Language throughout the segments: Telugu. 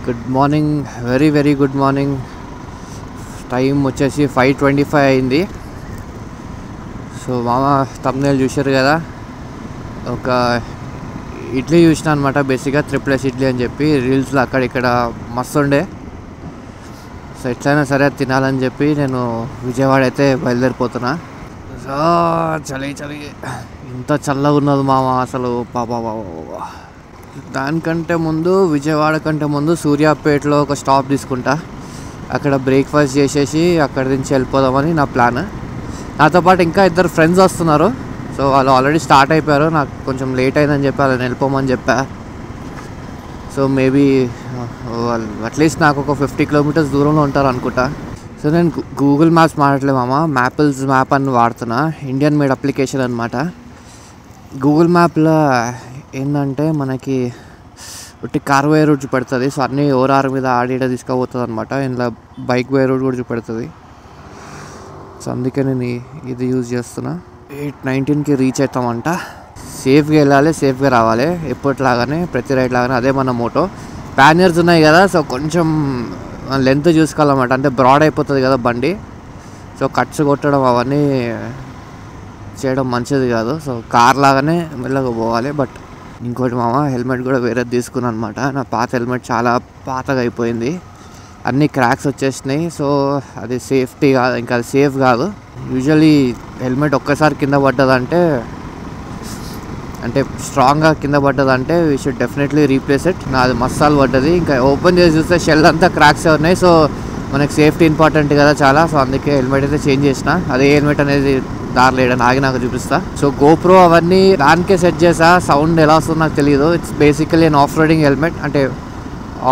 Good morning, very very good morning. Time వచ్చేసి 5:25 అయింది. సో మామ థంబ్నెయిల్ చూశారు కదా, ఒక ఇడ్లీ చూసిన అనమాట. బేసిక్గా త్రిప్లెస్ ఇడ్లీ అని చెప్పి రీల్స్లో అక్కడిక్కడ మస్తు ఉండే. సో ఎట్లయినా సరే తినాలని చెప్పి నేను విజయవాడ అయితే బయలుదేరిపోతున్నా. సో చలి చలి ఇంత చల్లగా ఉన్నది మామ అసలు. బాబా బాబా, దానికంటే ముందు విజయవాడ కంటే ముందు సూర్యాపేటలో ఒక స్టాప్ తీసుకుంటా. అక్కడ బ్రేక్ఫాస్ట్ చేసేసి అక్కడి నుంచి వెళ్ళిపోదామని నా ప్లాన్. నాతో పాటు ఇంకా ఇద్దరు ఫ్రెండ్స్ వస్తున్నారు. సో వాళ్ళు ఆల్రెడీ స్టార్ట్ అయిపోయారు. నాకు కొంచెం లేట్ అయిందని చెప్పి వాళ్ళని వెళ్ళిపోమని చెప్పా. సో మేబీ వాళ్ళు అట్లీస్ట్ నాకు ఒక 50 కిలోమీటర్స్ దూరంలో ఉంటారు అనుకుంటా. సో నేను గూగుల్ మ్యాప్స్ మాట్లాడలే మామ, మ్యాపిల్స్ మ్యాప్ అని వాడుతున్నా. ఇండియన్ మేడ్ అప్లికేషన్ అనమాట. గూగుల్ మ్యాప్లో ఏంటంటే మనకి ఒకటి కార్ వే రూట్ చూపెడుతుంది. సో అన్నీ ఓఆర్ మీద ఆడిడ తీసుకుపోతుంది అనమాట. ఇందులో బైక్ వే రూట్ కూడా చూపెడుతుంది. సో అందుకే నేను ఇది యూజ్ చేస్తున్నా. 8:19కి రీచ్ అవుతామంట. సేఫ్గా వెళ్ళాలి, సేఫ్గా రావాలి. ఎప్పటిలాగానే ప్రతి రైడ్ లాగానే అదే మన మోటో. ప్యానియర్స్ ఉన్నాయి కదా, సో కొంచెం లెంత్ చూసుకోవాలన్నమాట. అంటే బ్రాడ్ అయిపోతుంది కదా బండి. సో కట్స్ కొట్టడం అవన్నీ చేయడం మంచిది కాదు. సో కార్ లాగానే మెల్లగా పోవాలి. బట్ ఇంకోటి మామ, హెల్మెట్ కూడా వేరేది తీసుకున్నాను అనమాట. నా పాత హెల్మెట్ చాలా పాతగా అయిపోయింది, అన్నీ క్రాక్స్ వచ్చేసినాయి. సో అది సేఫ్టీ కాదు, ఇంకా అది సేఫ్ కాదు. యూజువలీ హెల్మెట్ ఒక్కసారి కింద పడ్డదంటే, అంటే స్ట్రాంగ్గా కింద పడ్డదంటే we should definitely replace it. నాది మస్తాలు పడ్డది. ఇంకా ఓపెన్ చేసి చూస్తే షెల్ అంతా క్రాక్స్ ఉన్నాయి. సో మనకి సేఫ్టీ ఇంపార్టెంట్ కదా చాలా. సో అందుకే హెల్మెట్ అయితే చేంజ్ చేసిన. అదే హెల్మెట్ అనేది దారి లేడని ఆగి నాకు చూపిస్తా. సో గోప్రో అవన్నీ దానికే సెట్ చేసా. సౌండ్ ఎలా వస్తుందో నాకు తెలియదు. It's basically an off roading helmet, అంటే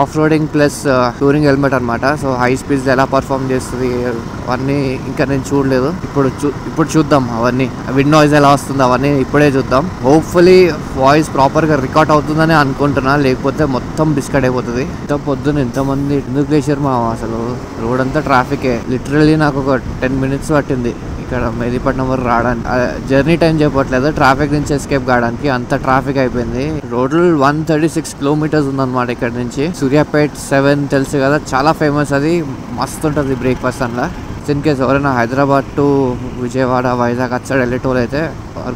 off roading plus touring helmet అనమాట. సో హై స్పీడ్స్ ఎలా పర్ఫామ్ చేస్తుంది అవన్నీ ఇంకా నేను చూడలేదు. ఇప్పుడు చూద్దాం అవన్నీ. విండ్ నాయిస్ ఎలా వస్తుంది అవన్నీ ఇప్పుడే చూద్దాం. హోప్ఫుల్లీ వాయిస్ ప్రాపర్గా రికార్డ్ అవుతుందని అనుకుంటున్నా, లేకపోతే మొత్తం బిస్కెట్ అయిపోతుంది. ఇంత పొద్దున ఎంతమంది ఎందుకు లేచారు మా అసలు. రోడ్ అంతా ట్రాఫికే. లిటరల్లీ నాకు ఒక 10 minutes పట్టింది ఇక్కడ మెహదీపట్నం వరకు రావడానికి. జర్నీ టైం చెప్పట్లేదు, ట్రాఫిక్ నుంచి ఎస్కేప్ కావడానికి. అంత ట్రాఫిక్ అయిపోయింది. రోడ్ 136 కిలోమీటర్స్ ఉందన్నమాట ఇక్కడ నుంచి. సూర్యాపేట్ 7 తెలుసు కదా, చాలా ఫేమస్. అది మస్తు ఉంటుంది బ్రేక్ఫాస్ట్ అందులో. ఇన్ కేస్ ఎవరైనా హైదరాబాద్ టు విజయవాడ, వైజాగ్ అటు సైడ్ వెళ్ళేటోళ్ళు అయితే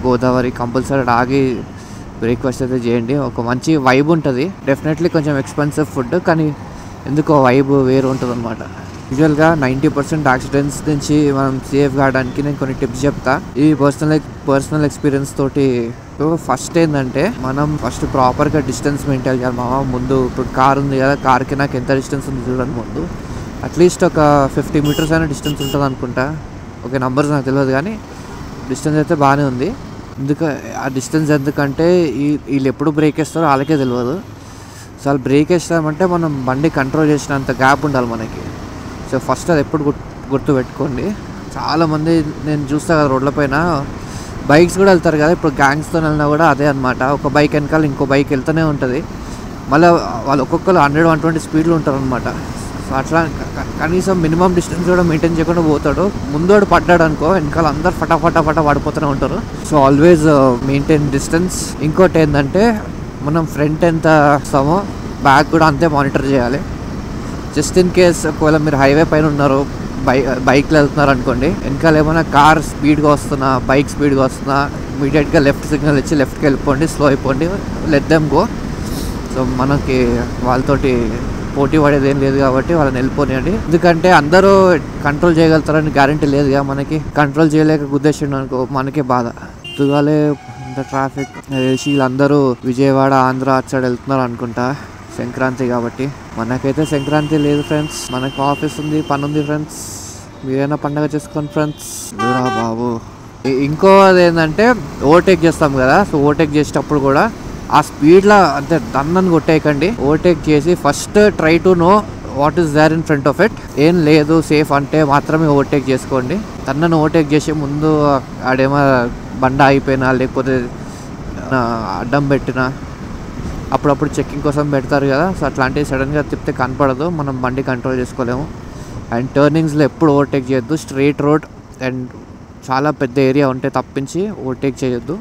గోదావరి కంపల్సరీ ఆగి బ్రేక్ఫాస్ట్ అయితే చేయండి. ఒక మంచి వైబ్ ఉంటుంది. డెఫినెట్లీ కొంచెం ఎక్స్పెన్సివ్ ఫుడ్, కానీ ఎందుకో వైబ్ వేరు ఉంటుంది అనమాట. యూజువల్గా 90% యాక్సిడెంట్స్ నుంచి మనం సేఫ్ కావడానికి నేను కొన్ని టిప్స్ చెప్తా. ఈ పర్సనల్ ఎక్స్పీరియన్స్ తోటి. ఫస్ట్ ఏంటంటే మనం ఫస్ట్ ప్రాపర్గా డిస్టెన్స్ మెయింటైన్ చేయాలి మామ. ముందు ఇప్పుడు కార్ ఉంది కదా, కార్కి నాకు ఎంత డిస్టెన్స్ ఉంది చూడండి. ముందు అట్లీస్ట్ ఒక 50 meters అయినా డిస్టెన్స్ ఉంటుంది అనుకుంటా. ఓకే, నంబర్స్ నాకు తెలియదు కానీ డిస్టెన్స్ అయితే బాగానే ఉంది. ఆ డిస్టెన్స్ ఎందుకంటే వీళ్ళు ఎప్పుడు బ్రేక్ వేస్తారో వాళ్ళకే తెలియదు. సో వాళ్ళు బ్రేక్ వేస్తామంటే మనం బండి కంట్రోల్ చేసినంత గ్యాప్ ఉండాలి మనకి. సో ఫస్ట్ అది ఎప్పుడు గుర్తు పెట్టుకోండి. చాలామంది నేను చూస్తా కదా రోడ్ల పైన బైక్స్ కూడా వెళ్తారు కదా. ఇప్పుడు గ్యాంగ్స్తో వెళ్ళినా కూడా అదే అనమాట. ఒక బైక్ వెనకాల ఇంకో బైక్ వెళ్తూనే ఉంటుంది. మళ్ళీ వాళ్ళు ఒక్కొక్కరు 100-120 స్పీడ్లో ఉంటారు అనమాట. సో అట్లా కనీసం మినిమం డిస్టెన్స్ కూడా మెయింటైన్ చేయకుండా పోతాడు. ముందోడు పడ్డాడు అనుకో, వెనకాల అందరు ఫటాఫటా పడిపోతూనే ఉంటారు. So always maintain distance. ఇంకోటి ఏంటంటే మనం ఫ్రంట్ ఎంత వస్తామో బ్యాక్ కూడా అంతే మానిటర్ చేయాలి. జస్ట్ ఇన్ కేస్ ఒకవేళ మీరు హైవే పైన ఉన్నారు, బైక్లో వెళ్తున్నారు అనుకోండి, వెనకాల ఏమైనా కార్ స్పీడ్గా వస్తున్నా, బైక్ స్పీడ్గా వస్తున్నా, ఇమీడియట్గా లెఫ్ట్ సిగ్నల్ ఇచ్చి లెఫ్ట్కి వెళ్ళిపోండి, స్లో అయిపోండి, లెట్ దెమ్ గో. సో మనకి వాళ్ళతోటి పోటీ పడేది ఏం లేదు కాబట్టి వాళ్ళని వెళ్ళిపోనియండి. ఎందుకంటే అందరూ కంట్రోల్ చేయగలుగుతారని గ్యారంటీ లేదుగా. మనకి కంట్రోల్ చేయలేక గుద్దేసిండు అనుకో మనకే బాధ. తుగాలే ఇంత ట్రాఫిక్. వీళ్ళందరూ విజయవాడ, ఆంధ్ర అటు సైడ్ వెళ్తున్నారు అనుకుంటా, సంక్రాంతి కాబట్టి. మనకైతే సంక్రాంతి లేదు ఫ్రెండ్స్, మనకు ఆఫీస్ ఉంది, పని ఉంది ఫ్రెండ్స్. మీరైనా పండగ చేసుకోండి ఫ్రెండ్స్. దూరా బాబు. ఇంకో అదేంటంటే ఓవర్టేక్ చేస్తాం కదా. సో ఓవర్టేక్ చేసేటప్పుడు కూడా ఆ స్పీడ్లో అంతే దన్నని కొట్టేయకండి. ఓవర్టేక్ చేసి first try to know what is there in front of it. ఏం లేదు సేఫ్ అంటే మాత్రమే ఓవర్టేక్ చేసుకోండి. తనను ఓవర్టేక్ చేసే ముందు ఆడేమో బండ అయిపోయినా, లేకపోతే అడ్డం పెట్టినా, అప్పుడప్పుడు చెక్కింగ్ కోసం పెడతారు కదా. సో అట్లాంటివి సడన్గా తిప్పితే కనపడదు, మనం బండి కంట్రోల్ చేసుకోలేము. అండ్ టర్నింగ్స్లో ఎప్పుడు ఓవర్టేక్ చేయొద్దు. స్ట్రైట్ రోడ్ అండ్ చాలా పెద్ద ఏరియా ఉంటే తప్పించి ఓవర్టేక్ చేయొద్దు.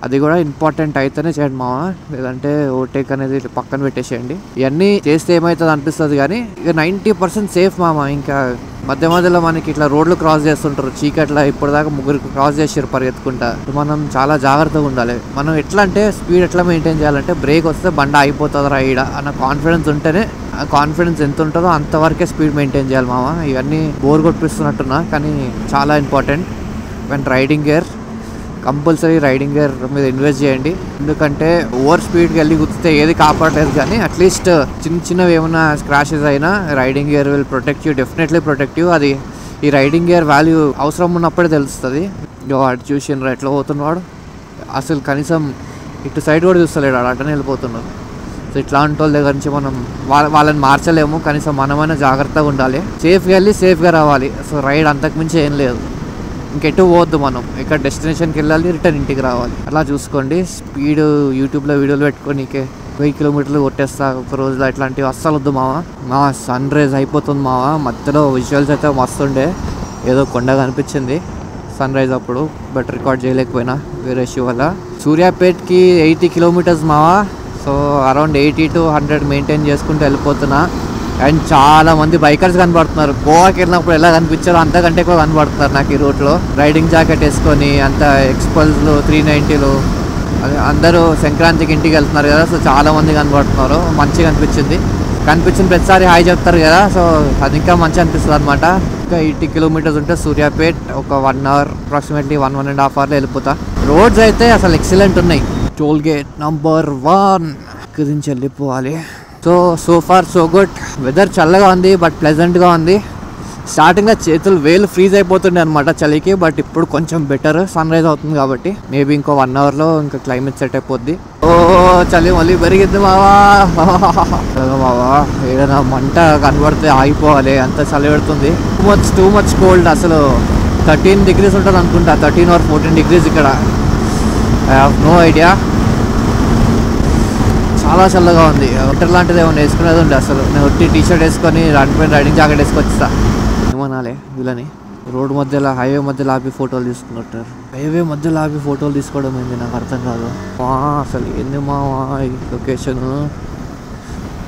అది కూడా ఇంపార్టెంట్ అయితేనే చేయండి మామ, లేదంటే ఓవర్టేక్ అనేది పక్కన పెట్టేసేయండి. ఇవన్నీ చేస్తే ఏమవుతుంది అనిపిస్తుంది కానీ ఇక 90% సేఫ్ మామ. ఇంకా మధ్య మధ్యలో మనకి ఇట్లా రోడ్లు క్రాస్ చేస్తుంటారు చీకట్లా, ఇప్పటిదాకా ముగ్గురు క్రాస్ చేసారు పరిగెత్తుకుంటా. మనం చాలా జాగ్రత్తగా ఉండాలి. మనం ఎట్లా అంటే స్పీడ్ ఎట్లా మెయింటైన్ చేయాలంటే బ్రేక్ వస్తే బండి అయిపోతుందిరా ఈడ అన్న కాన్ఫిడెన్స్ ఉంటేనే, ఆ కాన్ఫిడెన్స్ ఎంత ఉంటుందో అంతవరకే స్పీడ్ మెయింటైన్ చేయాలి మామ. ఇవన్నీ బోర్ కొట్టిస్తున్నట్టున్నా కానీ చాలా important. When riding gear compulsory riding gear మీద ఇన్వెస్ట్ చేయండి. ఎందుకంటే ఓవర్ స్పీడ్కి వెళ్ళి గుర్తితే ఏది కాపాడలేదు కానీ అట్లీస్ట్ చిన్న చిన్నవి ఏమైనా స్క్రాచెస్ అయినా riding gear will protect you, definitely protect you. అది ఈ రైడింగ్ గేర్ వాల్యూ అవసరం ఉన్నప్పుడే తెలుస్తుంది. వాడు చూసినరా ఎట్లా పోతున్నాడు, అసలు కనీసం ఇటు సైడ్ కూడా చూస్తలేడు, వాడు అటనే వెళ్ళిపోతున్నాడు. సో ఇట్లాంటి వాళ్ళ దగ్గర నుంచి మనం వాళ్ళని మార్చలేము, కనీసం మనమైనా జాగ్రత్తగా ఉండాలి. సేఫ్గా వెళ్ళి సేఫ్గా రావాలి. సో రైడ్ అంతకుమించి ఏం లేదు. ఇంకెటు పోవద్దు, మనం ఇక్కడ డెస్టినేషన్కి వెళ్ళాలి, రిటర్న్ ఇంటికి రావాలి. అలా చూసుకోండి. స్పీడ్ యూట్యూబ్లో వీడియోలు పెట్టుకొని 1000 కిలోమీటర్లు కొట్టేస్తా ఒక రోజులో, ఇట్లాంటివి అస్సలు వద్దు మా. సన్ రైజ్ అయిపోతుంది మావా. మధ్యలో విజువల్స్ అయితే మస్తుండే, ఏదో కొండ కనిపించింది సన్ రైజ్ అప్పుడు, బట్ రికార్డ్ చేయలేకపోయినా వేరే ఇష్యూ వల్ల. సూర్యాపేట్కి 80 కిలోమీటర్స్ మావా. సో అరౌండ్ 80 to 100 మెయింటైన్ చేసుకుంటూ వెళ్ళిపోతున్నా. అండ్ చాలా మంది బైకర్స్ కనబడుతున్నారు. గోవాకి వెళ్ళినప్పుడు ఎలా కనిపించారో అంతకంటే ఎక్కువ కనబడుతున్నారు నాకు ఈ రూట్లో. రైడింగ్ జాకెట్ వేసుకొని అంత ఎక్స్పల్స్లు 390లు, అదే అందరూ సంక్రాంతికి ఇంటికి వెళ్తున్నారు కదా. సో చాలా మంది కనబడుతున్నారు, మంచిగా కనిపించిన ప్రతిసారి హాయ్ చెప్తారు కదా. సో అది ఇంకా మంచిగా అనిపిస్తుంది అనమాట. ఇంకా 80 కిలోమీటర్స్ ఉంటే సూర్యాపేట్ ఒక 1 hour అప్రాక్సిమేట్లీ 1.5 hours వెళ్ళిపోతా. రోడ్స్ అయితే అసలు ఎక్సలెంట్ ఉన్నాయి. టోల్ గేట్ నంబర్ 1 ఇక్కడి నుంచి వెళ్ళిపోవాలి. So far so good. Weather చల్లగా ఉంది బట్ ప్లెజెంట్గా ఉంది. స్టార్టింగ్లో చేతులు వేలు ఫ్రీజ్ అయిపోతుండే అనమాట చలికి, బట్ ఇప్పుడు కొంచెం బెటర్. సన్ రైజ్ అవుతుంది కాబట్టి మేబీ ఇంకో 1 hourలో ఇంకా క్లైమేట్ సెట్ అయిపోద్ది. ఓ చలి మళ్ళీ పెరిగింది మావా. ఏదైనా మంట కనబడితే ఆగిపోవాలి, అంత చలి పెడుతుంది. Too much cold. అసలు 13 degrees ఉంటుంది అనుకుంటా, 13 or 14 degrees ఇక్కడ. I have no idea. చాలా చల్లగా ఉంది. వింటర్ లాంటిది ఏమైనా వేసుకునేది ఉండే. అసలు నేను ఒట్టి టీషర్ట్ వేసుకొని దానిపైన రైడింగ్ జాకెట్ వేసుకొచ్చేస్తా. ఏమనాలి వీళ్ళని. రోడ్డు మధ్యలో హైవే మధ్యలో ఆపి ఫోటోలు తీసుకున్నట్టారు. హైవే మధ్యలో ఆపి ఫోటోలు తీసుకోవడం ఏంది నాకు అర్థం కాదు. అసలు ఏంది మావా ఈ లొకేషన్,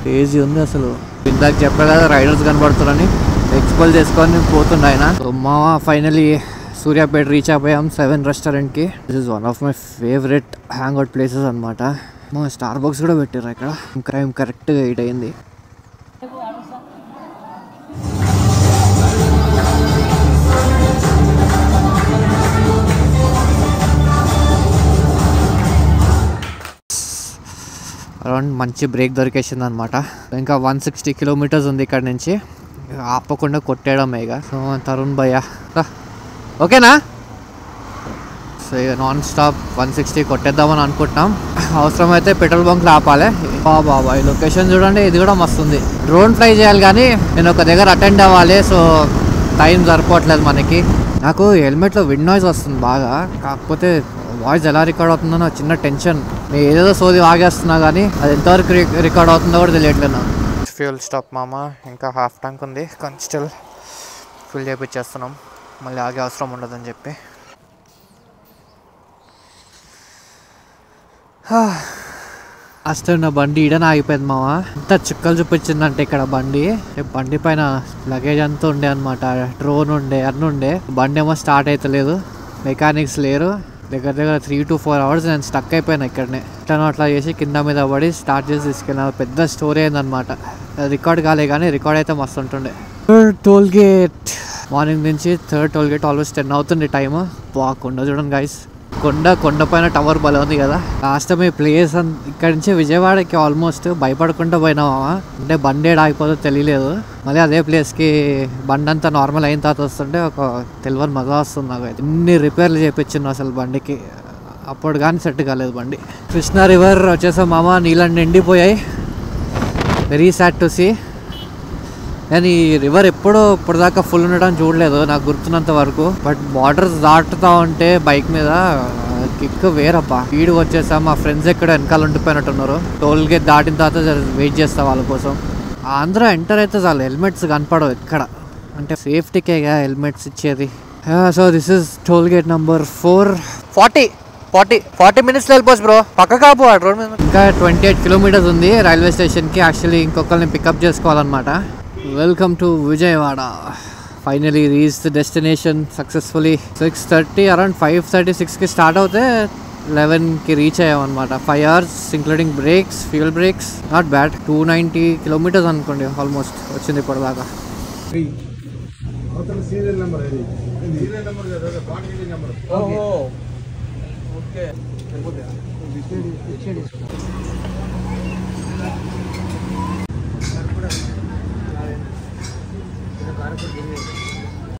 క్రేజీ ఉంది అసలు. ఇందాక చెప్పా కదా రైడర్స్ కనబడుతున్నారని, ఎక్స్పోల్ చేసుకొని పోతుండే ఆయన. మావా ఫైనలీ సూర్యాపేట రీచ్ అయిపోయాం 7 రెస్టారెంట్కి. This is one of my favourite hang out places అనమాట. మా స్టార్ బాక్స్ కూడా పెట్టారు ఇక్కడ. క్రైమ్ కరెక్ట్గా 8 అయింది. అరౌండ్ మంచి బ్రేక్ దొరికేసింది అనమాట. ఇంకా 160 kilometers ఉంది ఇక్కడ నుంచి. ఆపకుండా కొట్టేయడమే ఇక. సో తరుణ్ భయ్య ఓకేనా. సో ఇక నాన్ స్టాప్ 160 కొట్టేద్దామని అనుకుంటున్నాం. అవసరమైతే పెట్రోల్ బంక్లో ఆపాలి. బాబా ఈ లొకేషన్ చూడండి, ఇది కూడా మస్తుంది. డ్రోన్ ఫ్లై చేయాలి కానీ నేను ఒక దగ్గర అటెండ్ అవ్వాలి. సో టైం సరిపోవట్లేదు మనకి. నాకు హెల్మెట్లో విండ్ నాయిస్ వస్తుంది బాగా, కాకపోతే వాయిస్ ఎలా రికార్డ్ అవుతుందో నాకు చిన్న టెన్షన్. నేను ఏదేదో సోది ఆగేస్తున్నా కానీ అది ఎంతవరకు రికార్డ్ అవుతుందో కూడా తెలియట్లేదు నాకు. ఫ్యూల్ స్టాప్ మామ, ఇంకా హాఫ్ ట్యాంక్ ఉంది కానీ స్టిల్ ఫుల్ చేపించేస్తున్నాం, మళ్ళీ ఆగే అవసరం ఉండదని చెప్పి. అసలు నా బండి ఈడనే ఆగిపోయింది మామ. ఎంత చుక్కలు చూపించిందంటే ఇక్కడ బండి పైన లగేజ్ అంతా ఉండే అనమాట. డ్రోన్ ఉండే, అన్నీ ఉండే. బండి ఏమో స్టార్ట్ అవుతలేదు, మెకానిక్స్ లేరు. దగ్గర 3 to 4 hours నేను స్టక్ అయిపోయాను ఇక్కడనే. అట్లా చేసి కింద మీద పడి స్టార్ట్ చేసి తీసుకెళ్ళిన పెద్ద స్టోరీ అయిందనమాట. రికార్డ్ కాలే కానీ రికార్డ్ అయితే మస్తు ఉంటుండే. థర్డ్ టోల్ గేట్ మార్నింగ్ నుంచి. థర్డ్ టోల్ గేట్ ఆల్మోస్ట్ 10 అవుతుంది టైమ్. కొండ చూడండి గైస్, కొండ పైన టవర్ బలం ఉంది కదా. లాస్ట్ టైం ఈ ప్లేస్ ఇక్కడ నుంచి విజయవాడకి ఆల్మోస్ట్ భయపడకుండా పోయినామా, అంటే బండి ఏడ ఆగిపోతుందో తెలియలేదు. మళ్ళీ అదే ప్లేస్కి బండి అంతా నార్మల్ అయిన తర్వాత వస్తుంటే ఒక తెలియని మజా వస్తుంది నాకు. ఎన్ని రిపేర్లు చేయించింది అసలు బండికి, అప్పుడు కానీ సెట్ కాలేదు బండి. కృష్ణా రివర్ వచ్చేసాం మామ. నీళ్ళని నిండిపోయాయి. Very sad to see. నేను ఈ రివర్ ఇప్పటిదాకా ఫుల్ ఉండడం చూడలేదు నాకు గుర్తున్నంత వరకు. బట్ బార్డర్స్ దాటుతూ ఉంటే బైక్ మీద కిక్ వేరబ్బా. స్పీడ్ వచ్చేసా. మా ఫ్రెండ్స్ ఎక్కడ వెనకాల ఉండిపోయినట్టున్నారు. టోల్ గేట్ దాటిన తర్వాత వెయిట్ చేస్తా వాళ్ళ కోసం. ఆంధ్ర ఎంటర్ అయితే చాలు హెల్మెట్స్ కనపడవు ఎక్కడ, అంటే సేఫ్టీకేగా హెల్మెట్స్ ఇచ్చేది. So this is toll gate number 440. 40 minutes వెళ్ళిపోవచ్చు బ్రో. పక్క కాపు రోడ్ మీద. ఇంకా 28 kilometers ఉంది రైల్వే స్టేషన్కి. యాక్చువల్లీ ఇంకొకరిని పికప్ చేసుకోవాలన్నమాట. Welcome to Vijayawada. Finally reach the destination successfully. 6:30 around 5:36కి స్టార్ట్ అవుతే 11కి రీచ్ అయ్యామన్నమాట. 5 hours including breaks, fuel breaks. Not bad. 290 kilometers అనుకోండి ఆల్మోస్ట్ వచ్చింది ఇప్పటిదాకా. సీరియల్ నెంబర్ ఇది సీరియల్ నెంబర్ కదా పార్టీ నెంబర్. ఓకే